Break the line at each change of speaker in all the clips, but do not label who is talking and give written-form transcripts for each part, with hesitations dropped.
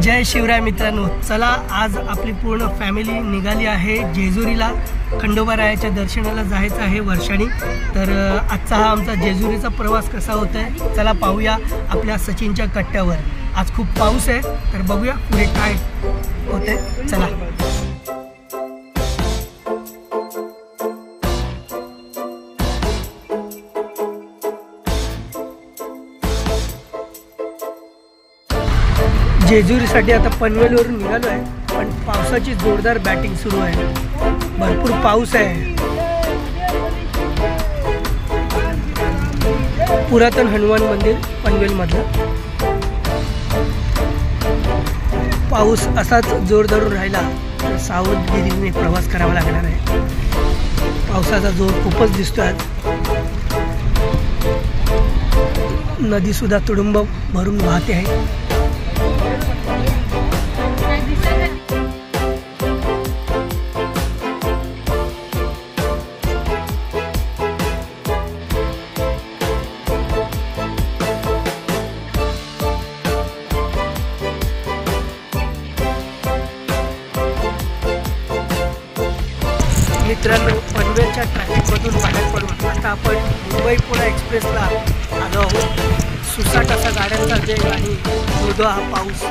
जय शिवराय मित्रांनो, चला आज आपली पूर्ण फॅमिली निघाली आहे जेजुरीला. खंडोबारायाच्या दर्शनाला जायचं आहे वर्षानी. तर आजचा हा आमचा जेजुरीचा प्रवास कसा होत आहे चला पाहूया आपल्या सचिनच्या कट्ट्यावर. आज खूप पाऊस आहे तर बघूया पुढे काय होते. चला जेजुरीसाठी आता पनवेलवरून निघालो आहे, पण पावसाची जोरदार बॅटिंग सुरू आहे. भरपूर पाऊस आहे. पुरातन हनुमान मंदिर पनवेलमधलं. पाऊस असाच जोर धरून राहिला तर सावधगिरीने प्रवास करावा लागणार आहे. पावसाचा जोर खूपच दिसतोय आज. नदी सुद्धा तुडुंब भरून वाहते आहे. मित्रांनो, पनवेलच्या ट्रॅफिकमधून बाहेर पडून आता आपण मुंबई पुणे एक्सप्रेसला आलो आहोत. सुसाट असा गाड्यांचा वेग आणि धोधो हा पाऊस.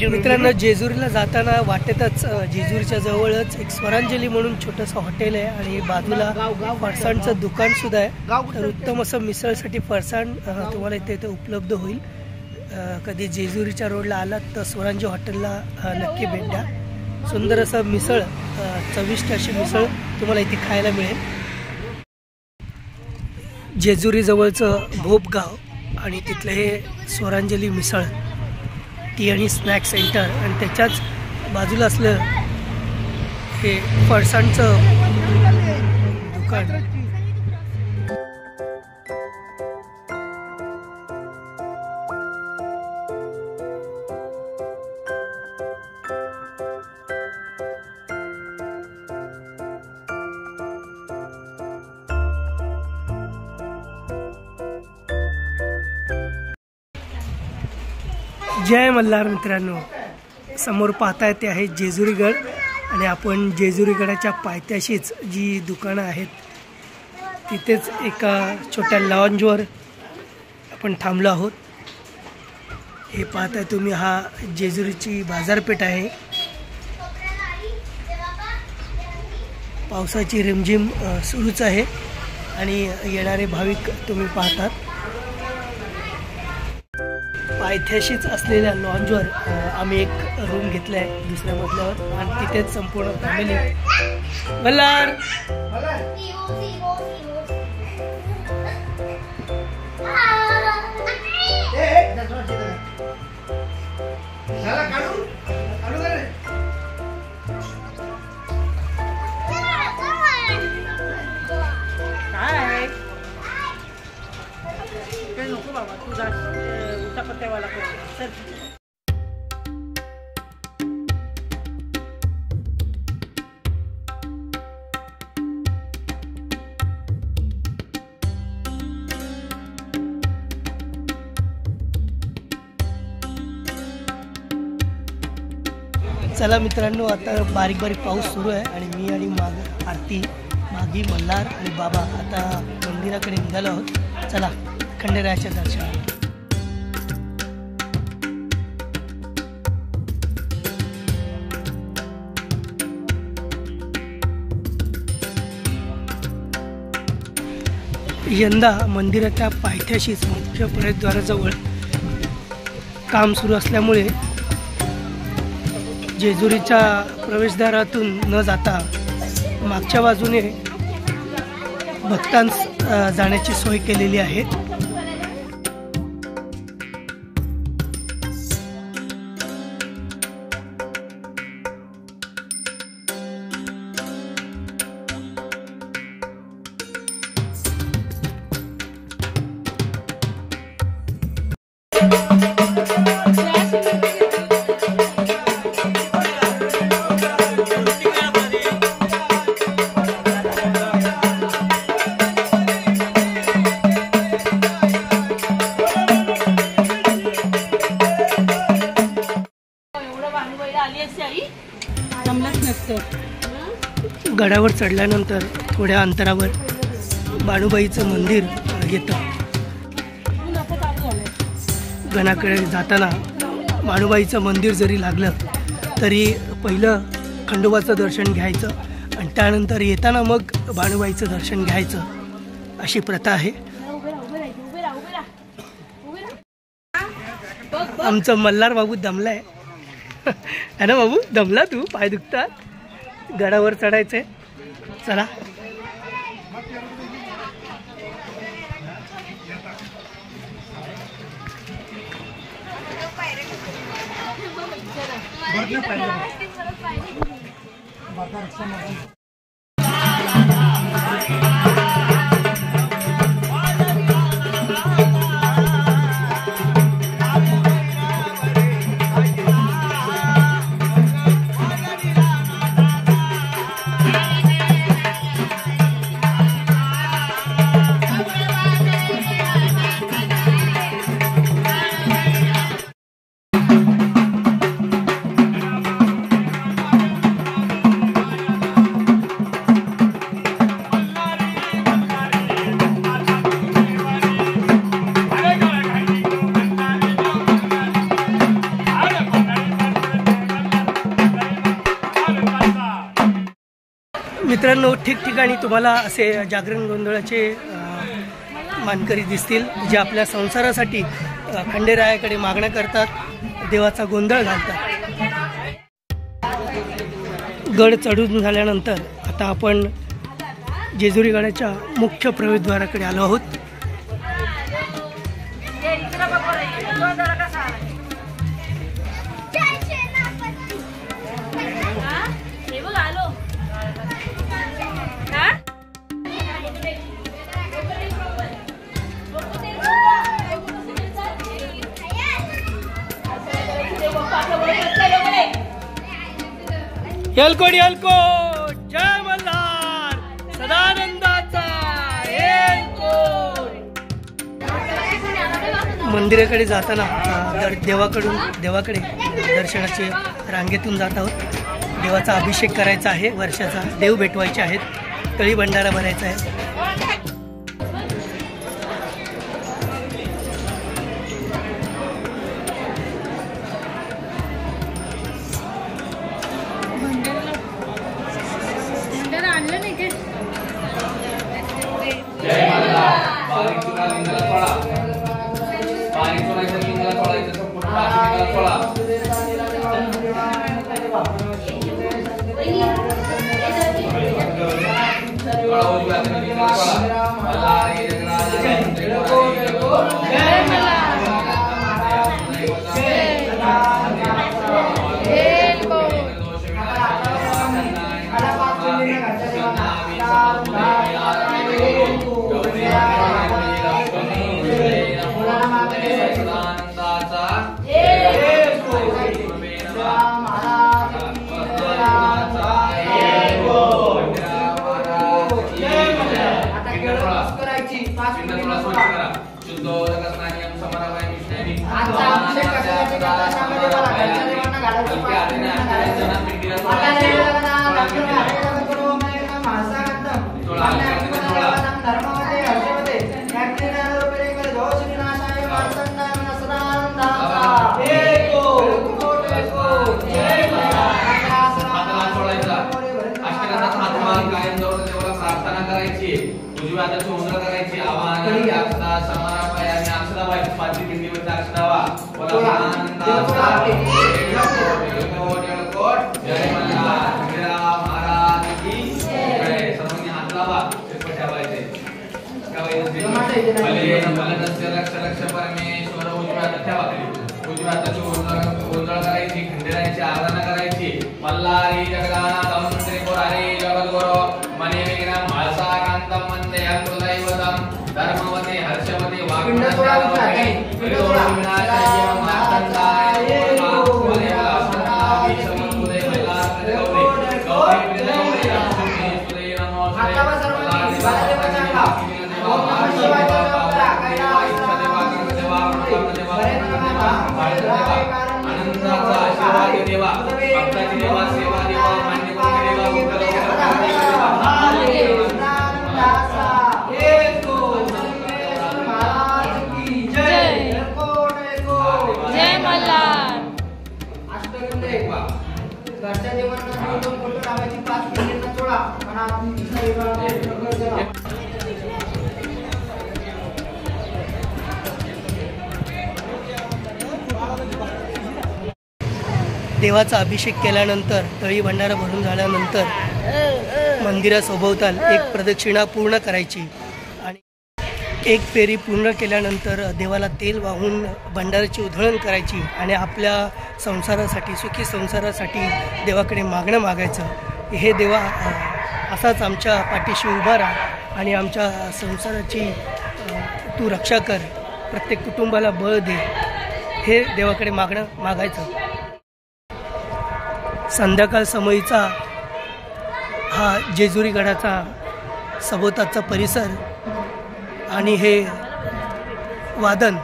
मित्रांनो, जेजुरीला जाताना वाटेतच जेजुरीच्या जवळच एक स्वरांजली म्हणून छोटंसं हॉटेल आहे आणि बाजूला फरसाणचं दुकान सुद्धा आहे. तर उत्तम असं मिसळसाठी फरसाण तुम्हाला इथे उपलब्ध होईल. कधी जेजुरीच्या रोडला आलात तर स्वरांजली हॉटेलला नक्की भेट द्या. सुंदर असं मिसळ, चविष्ट अशी मिसळ तुम्हाला इथे खायला मिळेल. जेजुरी जवळचं भोपगाव आणि तिथलं हे स्वरांजली मिसळ टी आणि स्नॅक सेंटर आणि त्याच्याच बाजूला असलं हे फरसाणचं दुकान. जय मल्हार मित्रांनो, समोर पाहताय ते आहे जेजुरीगड आणि आपण जेजुरीगडाच्या पायथ्याशीच जी दुकानं आहेत तिथेच एका छोट्या लॉन्जवर आपण थांबलो आहोत. हे पाहताय तुम्ही, हा जेजुरीची बाजारपेठ आहे. पावसाची रिमझिम सुरूच आहे आणि येणारे भाविक तुम्ही पाहतात. पायथ्याशीच असलेल्या लॉन्जवर आम्ही एक रूम घेतला आहे दुसऱ्या मजल्यावर आणि तिथेच संपूर्ण फॅमिली. मल्हार नको बाबा, तू जा उलटा पत्त्यावाला चल. चला मित्रांनो, आता बारीक बारीक पाऊस सुरू आहे आणि मी आणि आरती, मागी, मल्हार आणि बाबा आता मंदिराकडे निघालो आहोत. चला खंडेरायाच्या दर्शनाला. यंदा मंदिराच्या पायथ्याशीच मुख्य प्रवेशद्वाराजवळ काम सुरू असल्यामुळे जेजुरीच्या प्रवेशद्वारातून न जाता मागच्या बाजूने भक्तांस जाण्याची सोय केलेली आहे. गडावर चढल्यानंतर थोड्या अंतरावर बाणूबाईचं मंदिर येतं. गणाकडे जाताना बाणूबाईचं मंदिर जरी लागलं तरी पहिलं खंडोबाचं दर्शन घ्यायचं आणि त्यानंतर येताना मग बाणूबाईचं दर्शन घ्यायचं, अशी प्रथा आहे. आमचं मल्हार बाबू दमलाय है ना बाबू? दमला तू? पाय दुखतात, गडावर चढायचंय. चला मित्रांनो, ठिकठिकाणी तुम्हाला असे जागरण गोंधळाचे मानकरी दिसतील जे आपल्या संसारासाठी खंडेरायाकडे मागण्या करतात, देवाचा गोंधळ घालतात. गड चढून झाल्यानंतर आता आपण जेजुरी गडाच्या मुख्य प्रवेशद्वाराकडे आलो आहोत. एलकोट एलकोट, जय मल्हार, सदानंदाचा एलकोट. मंदिराकडे जाताना देवाकडे दर्शनाचे रांगेतून जात आहोत. देवाचा अभिषेक करायचा आहे, वर्षाचा देव भेटवायचे आहेत, तळी भंडारा भरायचा आहे.
शुद्ध उजव्या हाताची उंजळ करायची आवाहन अक्षता समारापाय आणि अक्षताबाई पाचवी पिंडीवरचा अक्षतावा बोला आनंदाचा जय मल्हार श्रीराम महाराज की जय. सर्वांनी हात लावा. शिरपत ठेवायचे भले भलनस्य लक्ष लक्ष परमेश्वर. उजव्या हातात ठेवा खाली. उजव्या हाताची उंजळ करायची खंडेरायची आराधना करायची. मल्हारी जगदानाथम त्रिपुरारी जगद्गुरो मने विघ्नं म्हाळसा कांतम वंदे दैवतम धर्मवते हर्षवते वाग्देवते विनाशाय मार्तंडाय आनंदाचा आशीर्वाद देवा. भक्ताची देवा सेवा देवा मान्य करून
देवाचा अभिषेक केल्यानंतर तळी भंडारा भरून झाल्यानंतर मंदिरासोभोवताल एक प्रदक्षिणा पूर्ण करायची आणि एक फेरी पूर्ण केल्यानंतर देवाला तेल वाहून भंडाराची उधळण करायची आणि आपल्या संसारासाठी सुखी संसारासाठी देवाकडे मागणं मागायचं. हे देवा असाच आमच्या पाठीशी उभा राहा आणि आमच्या संसाराची तू रक्षा कर, प्रत्येक कुटुंबाला बळ दे, हे देवाकडे मागणं मागायचं. संध्याकाळ समयीचा हा जेजुरी गडाचा सभोवतालचा परिसर आणि हे वादन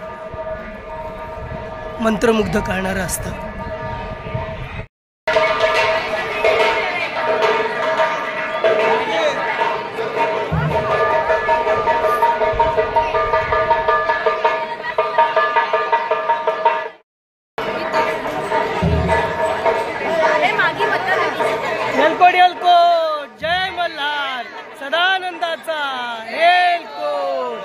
मंत्रमुग्ध करणारं असतं. जय मल्हार सदानंदाचा हेलकोट.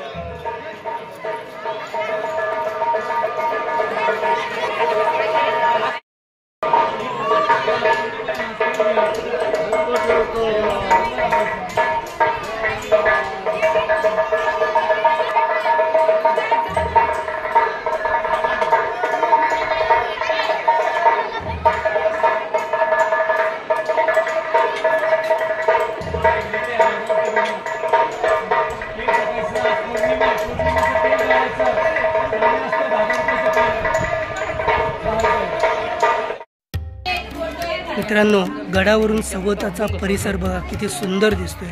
मित्रांनो, गडावरून सभोवतालचा परिसर बघा किती सुंदर दिसतोय.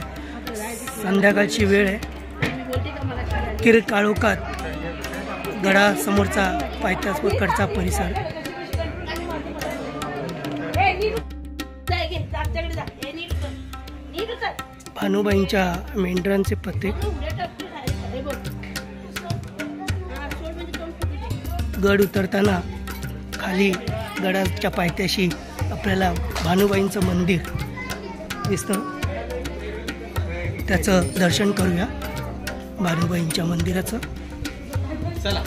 संध्याकाळची वेळ आहे. किर काळोखात गडासमोरचा पायथ्याकडचा परिसर. भानुबाईंच्या मेंढरांचे पत्ते. गड उतरताना खाली गडाच्या पायथ्याशी आपल्याला भानुबाईंचं मंदिर दिसतं. त्याचं दर्शन करूया भानुबाईंच्या मंदिराचं.
चला.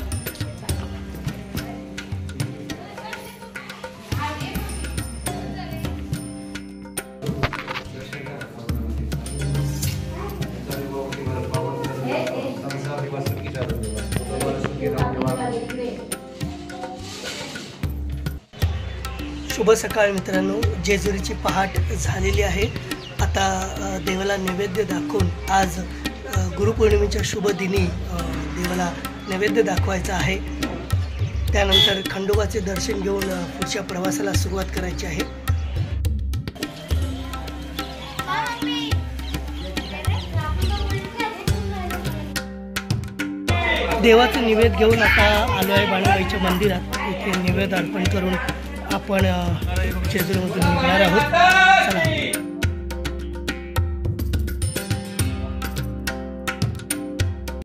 शुभ सकाळ मित्रांनो. जेजुरीची पहाट झालेली आहे. आता देवाला नैवेद्य दाखवून आज गुरुपौर्णिमेच्या शुभ दिनी देवाला नैवेद्य दाखवायचा आहे. त्यानंतर खंडोबाचे दर्शन घेऊन पुढच्या प्रवासाला सुरुवात करायची आहे. देवाचं निवेद घेऊन आता आलो आहे भानुबाईच्या मंदिरात. इथे निवेद अर्पण करून आपण जेजुरीमधून निघणार आहोत. चला.